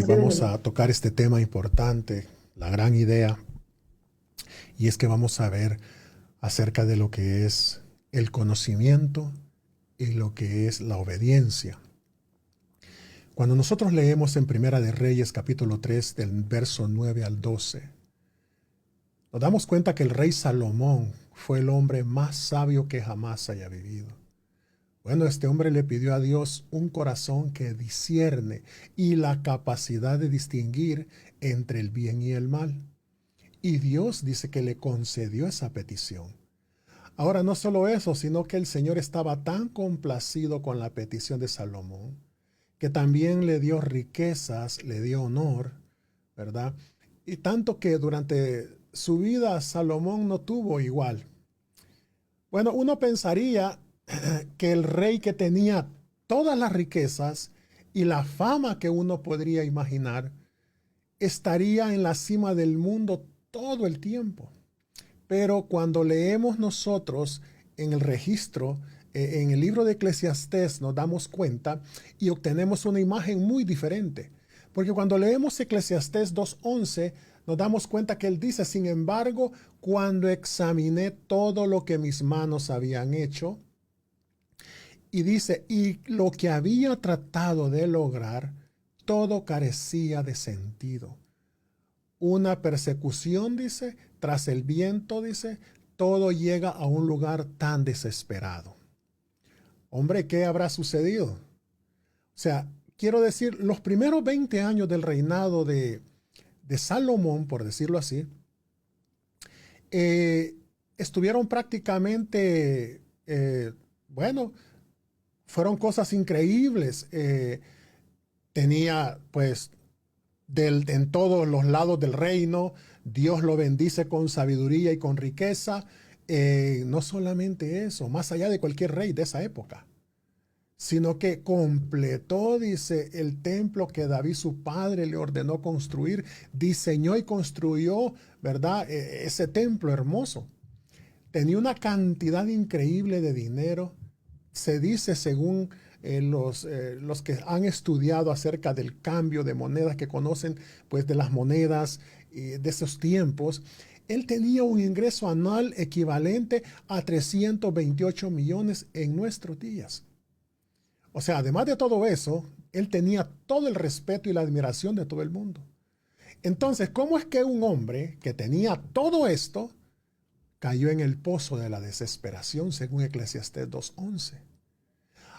Vamos a tocar este tema importante, la gran idea, y es que vamos a ver acerca de lo que es el conocimiento y lo que es la obediencia. Cuando nosotros leemos en Primera de Reyes capítulo 3 del verso 9 al 12, nos damos cuenta que el rey Salomón fue el hombre más sabio que jamás haya vivido. Bueno, este hombre le pidió a Dios un corazón que discierne y la capacidad de distinguir entre el bien y el mal. Y Dios dice que le concedió esa petición. Ahora, no solo eso, sino que el Señor estaba tan complacido con la petición de Salomón, que también le dio riquezas, le dio honor, ¿verdad? Y tanto que durante su vida Salomón no tuvo igual. Bueno, uno pensaría que el rey que tenía todas las riquezas y la fama que uno podría imaginar, estaría en la cima del mundo todo el tiempo. Pero cuando leemos nosotros en el registro, en el libro de Eclesiastés, nos damos cuenta y obtenemos una imagen muy diferente. Porque cuando leemos Eclesiastés 2:11, nos damos cuenta que él dice: sin embargo, cuando examiné todo lo que mis manos habían hecho, y dice, y lo que había tratado de lograr, todo carecía de sentido. Una persecución, dice, tras el viento, dice, todo llega a un lugar tan desesperado. Hombre, ¿qué habrá sucedido? O sea, quiero decir, los primeros 20 años del reinado de Salomón, por decirlo así, eh, estuvieron prácticamente, bueno, fueron cosas increíbles. Tenía pues en todos los lados del reino, Dios lo bendice con sabiduría y con riqueza. No solamente eso, más allá de cualquier rey de esa época, sino que completó, dice, el templo que David su padre le ordenó construir, diseñó y construyó, ¿verdad? Ese templo hermoso. Tenía una cantidad increíble de dinero. Se dice, según los que han estudiado acerca del cambio de monedas, que conocen pues de las monedas de esos tiempos, él tenía un ingreso anual equivalente a 328 millones en nuestros días. O sea, además de todo eso, él tenía todo el respeto y la admiración de todo el mundo. Entonces, ¿cómo es que un hombre que tenía todo esto cayó en el pozo de la desesperación, según Eclesiastés 2:11?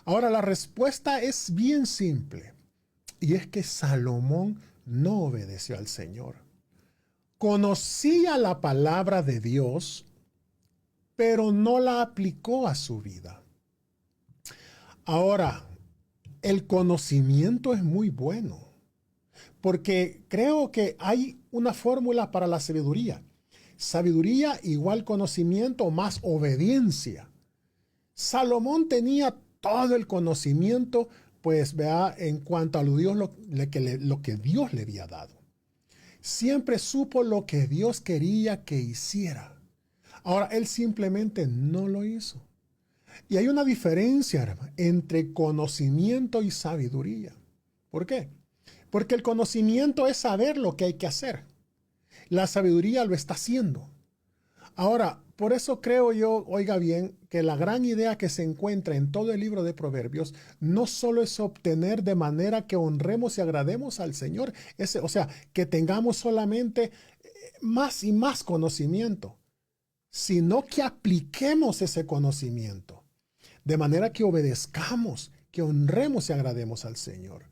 Ahora, la respuesta es bien simple, y es que Salomón no obedeció al Señor. Conocía la palabra de Dios, pero no la aplicó a su vida. Ahora, el conocimiento es muy bueno, porque creo que hay una fórmula para la sabiduría. Sabiduría igual conocimiento más obediencia. Salomón tenía todo el conocimiento, pues vea, en cuanto a lo que Dios le había dado. Siempre supo lo que Dios quería que hiciera. Ahora, él simplemente no lo hizo. Y hay una diferencia, hermano, entre conocimiento y sabiduría. ¿Por qué? Porque el conocimiento es saber lo que hay que hacer. La sabiduría lo está haciendo. Ahora, por eso creo yo, oiga bien, que la gran idea que se encuentra en todo el libro de Proverbios no solo es obtener de manera que honremos y agrademos al Señor, o sea, que tengamos solamente más y más conocimiento, sino que apliquemos ese conocimiento de manera que obedezcamos, que honremos y agrademos al Señor.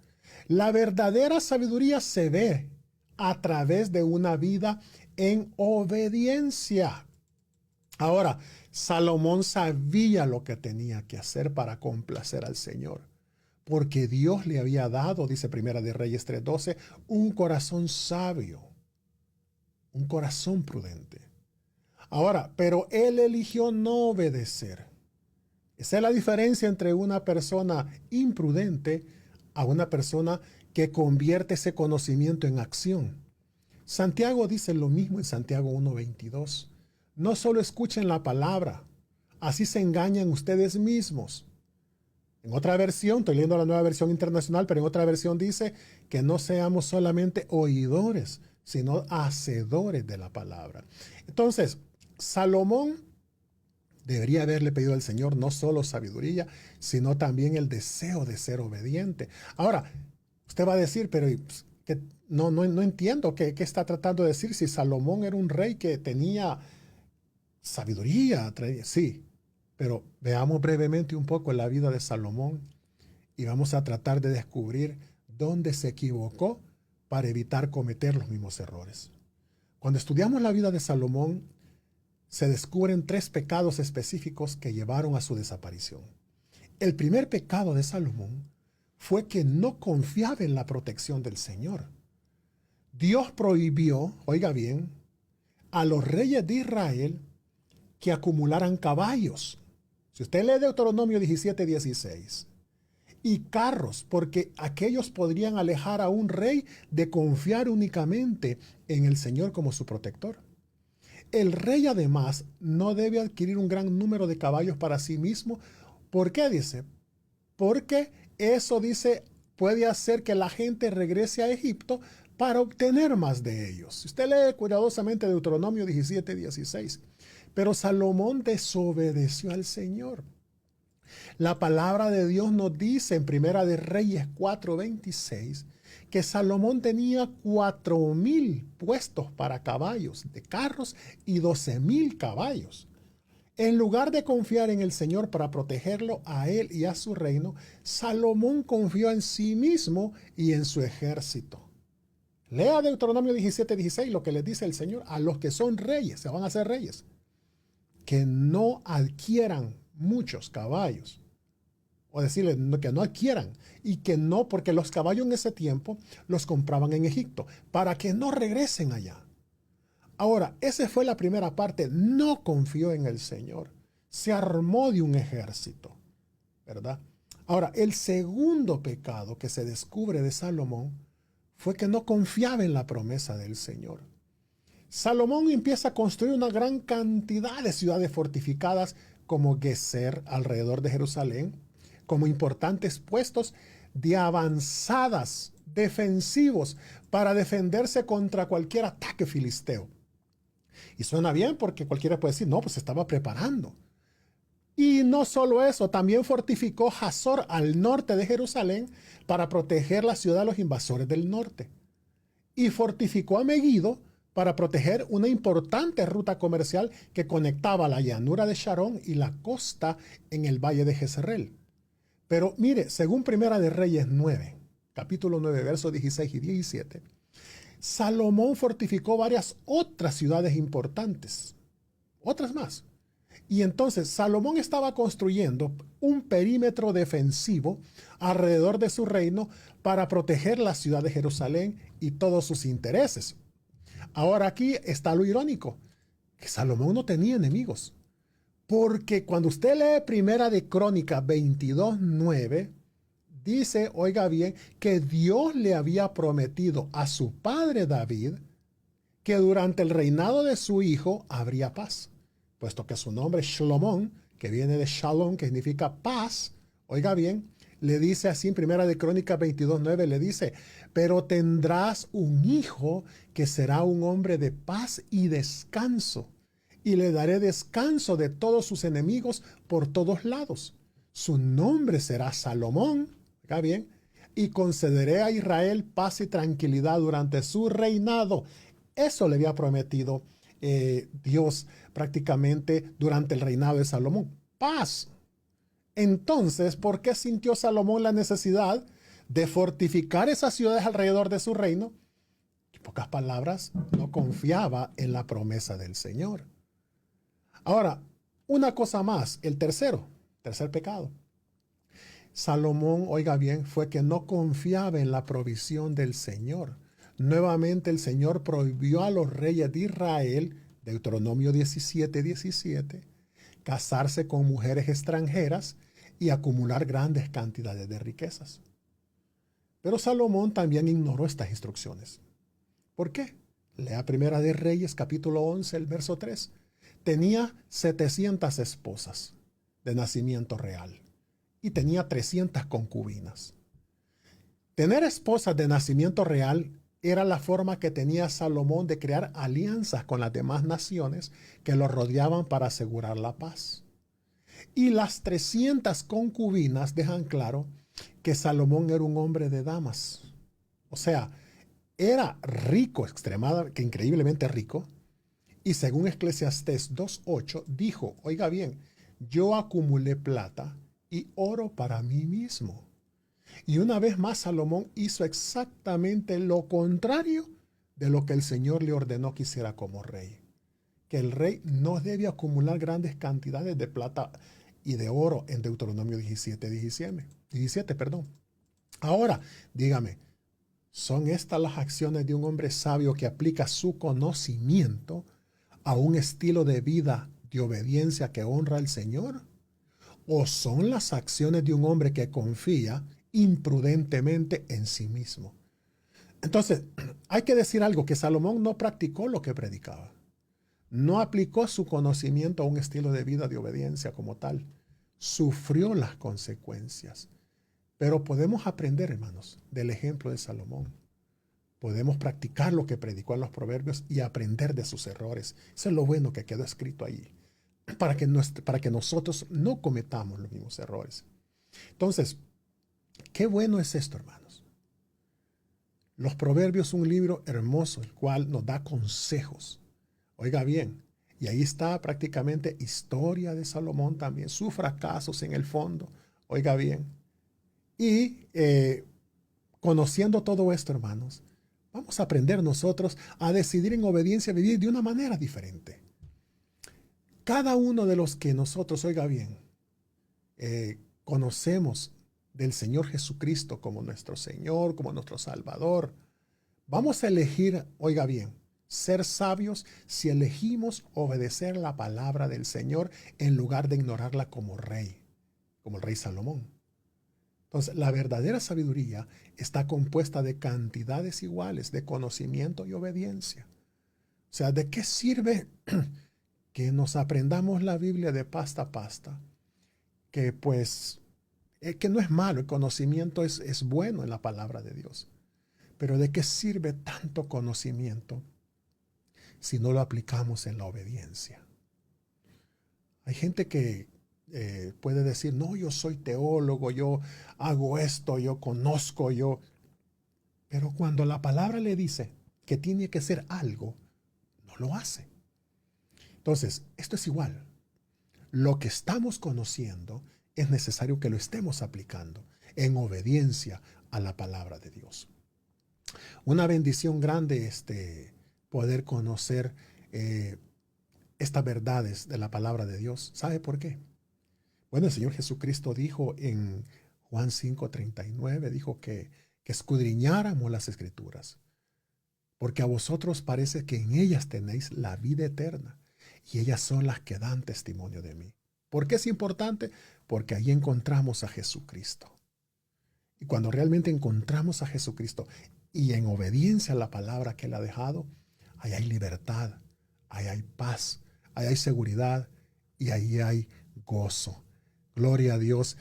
La verdadera sabiduría se ve a través de una vida en obediencia. Ahora, Salomón sabía lo que tenía que hacer para complacer al Señor, porque Dios le había dado, dice Primera de Reyes 3:12, un corazón sabio, un corazón prudente. Ahora, pero él eligió no obedecer. Esa es la diferencia entre una persona imprudente a una persona que convierte ese conocimiento en acción. Santiago dice lo mismo en Santiago 1:22. No solo escuchen la palabra, así se engañan ustedes mismos. En otra versión, estoy leyendo la Nueva Versión Internacional, pero en otra versión dice que no seamos solamente oidores, sino hacedores de la palabra. Entonces, Salomón debería haberle pedido al Señor no solo sabiduría, sino también el deseo de ser obediente. Ahora, usted va a decir, pero que no entiendo qué está tratando de decir si Salomón era un rey que tenía sabiduría. Sí, pero veamos brevemente un poco la vida de Salomón y vamos a tratar de descubrir dónde se equivocó para evitar cometer los mismos errores. Cuando estudiamos la vida de Salomón, se descubren 3 pecados específicos que llevaron a su desaparición. El primer pecado de Salomón fue que no confiaba en la protección del Señor. Dios prohibió, oiga bien, a los reyes de Israel que acumularan caballos. Si usted lee Deuteronomio 17:16, y carros, porque aquellos podrían alejar a un rey de confiar únicamente en el Señor como su protector. El rey además no debe adquirir un gran número de caballos para sí mismo. ¿Por qué dice? Porque eso dice puede hacer que la gente regrese a Egipto para obtener más de ellos. Si usted lee cuidadosamente Deuteronomio 17:16. Pero Salomón desobedeció al Señor. La palabra de Dios nos dice en Primera de Reyes 4:26 que Salomón tenía 4,000 puestos para caballos de carros y 12,000 caballos. En lugar de confiar en el Señor para protegerlo a él y a su reino, Salomón confió en sí mismo y en su ejército. Lea Deuteronomio 17:16, lo que les dice el Señor a los que son reyes, se van a hacer reyes, que no adquieran muchos caballos, o decirle que no adquieran, y que no, porque los caballos en ese tiempo los compraban en Egipto, para que no regresen allá. Ahora, esa fue la primera parte, no confió en el Señor, se armó de un ejército, ¿verdad? Ahora, el segundo pecado que se descubre de Salomón fue que no confiaba en la promesa del Señor. Salomón empieza a construir una gran cantidad de ciudades fortificadas como Gezer alrededor de Jerusalén, como importantes puestos de avanzadas defensivos para defenderse contra cualquier ataque filisteo. Y suena bien porque cualquiera puede decir, no, pues se estaba preparando. Y no solo eso, también fortificó Hazor al norte de Jerusalén para proteger la ciudad de los invasores del norte. Y fortificó a Megiddo para proteger una importante ruta comercial que conectaba la llanura de Sharon y la costa en el valle de Jezreel. Pero mire, según Primera de Reyes 9, capítulo 9, versos 16 y 17, Salomón fortificó varias otras ciudades importantes, otras más. Y entonces Salomón estaba construyendo un perímetro defensivo alrededor de su reino para proteger la ciudad de Jerusalén y todos sus intereses. Ahora aquí está lo irónico, que Salomón no tenía enemigos. Porque cuando usted lee Primera de Crónicas 22:9, dice, oiga bien, que Dios le había prometido a su padre David que durante el reinado de su hijo habría paz, puesto que su nombre es Shalomón, que viene de Shalom, que significa paz. Oiga bien, le dice así en Primera de Crónicas 22:9, le dice, pero tendrás un hijo que será un hombre de paz y descanso, y le daré descanso de todos sus enemigos por todos lados. Su nombre será Salomón, oiga bien, y concederé a Israel paz y tranquilidad durante su reinado. Eso le había prometido Dios prácticamente durante el reinado de Salomón. Paz. Entonces, ¿por qué sintió Salomón la necesidad de fortificar esas ciudades alrededor de su reino? En pocas palabras, no confiaba en la promesa del Señor. Ahora, una cosa más, el tercer pecado. Salomón, oiga bien, fue que no confiaba en la provisión del Señor. Nuevamente el Señor prohibió a los reyes de Israel, Deuteronomio 17:17, casarse con mujeres extranjeras y acumular grandes cantidades de riquezas. Pero Salomón también ignoró estas instrucciones. ¿Por qué? Lea Primera de Reyes, capítulo 11, el verso 3. Tenía 700 esposas de nacimiento real y tenía 300 concubinas. Tener esposas de nacimiento real era la forma que tenía Salomón de crear alianzas con las demás naciones que lo rodeaban para asegurar la paz. Y las 300 concubinas dejan claro que Salomón era un hombre de damas. O sea, era rico, extremadamente, increíblemente rico. Y según Eclesiastés 2:8 dijo, oiga bien, yo acumulé plata y oro para mí mismo. Y una vez más Salomón hizo exactamente lo contrario de lo que el Señor le ordenó que hiciera como rey. Que el rey no debe acumular grandes cantidades de plata y de oro en Deuteronomio 17. Ahora, dígame, ¿son estas las acciones de un hombre sabio que aplica su conocimiento a un estilo de vida de obediencia que honra al Señor? ¿O son las acciones de un hombre que confía imprudentemente en sí mismo? Entonces, hay que decir algo, que Salomón no practicó lo que predicaba. No aplicó su conocimiento a un estilo de vida de obediencia como tal. Sufrió las consecuencias. Pero podemos aprender, hermanos, del ejemplo de Salomón. Podemos practicar lo que predicó en los Proverbios y aprender de sus errores. Eso es lo bueno que quedó escrito ahí, para que nosotros no cometamos los mismos errores. Entonces, qué bueno es esto, hermanos. Los Proverbios son un libro hermoso, el cual nos da consejos. Oiga bien, y ahí está prácticamente historia de Salomón también, sus fracasos en el fondo. Oiga bien. Y conociendo todo esto, hermanos, vamos a aprender nosotros a decidir en obediencia, a vivir de una manera diferente. Cada uno de los que nosotros, oiga bien, conocemos del Señor Jesucristo como nuestro Señor, como nuestro Salvador, vamos a elegir, oiga bien, ser sabios si elegimos obedecer la palabra del Señor en lugar de ignorarla como rey, como el rey Salomón. Entonces, la verdadera sabiduría está compuesta de cantidades iguales de conocimiento y obediencia. O sea, ¿de qué sirve que nos aprendamos la Biblia de pasta a pasta? Que pues, que no es malo, el conocimiento es bueno en la palabra de Dios. Pero ¿de qué sirve tanto conocimiento si no lo aplicamos en la obediencia? Hay gente que puede decir, no, yo soy teólogo, yo hago esto, yo conozco, yo... Pero cuando la palabra le dice que tiene que ser algo, no lo hace. Entonces, esto es igual. Lo que estamos conociendo es necesario que lo estemos aplicando en obediencia a la palabra de Dios. Una bendición grande poder conocer estas verdades de la palabra de Dios. ¿Sabe por qué? Bueno, el Señor Jesucristo dijo en Juan 5:39, dijo que escudriñáramos las Escrituras, porque a vosotros parece que en ellas tenéis la vida eterna, y ellas son las que dan testimonio de mí. ¿Por qué es importante? Porque ahí encontramos a Jesucristo. Y cuando realmente encontramos a Jesucristo y en obediencia a la palabra que Él ha dejado, ahí hay libertad, ahí hay paz, ahí hay seguridad y ahí hay gozo. Gloria a Dios.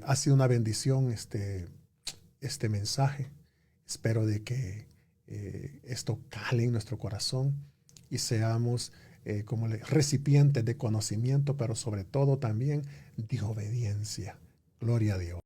Ha sido una bendición este mensaje. Espero de que esto cale en nuestro corazón y seamos como recipientes de conocimiento, pero sobre todo también de obediencia. Gloria a Dios.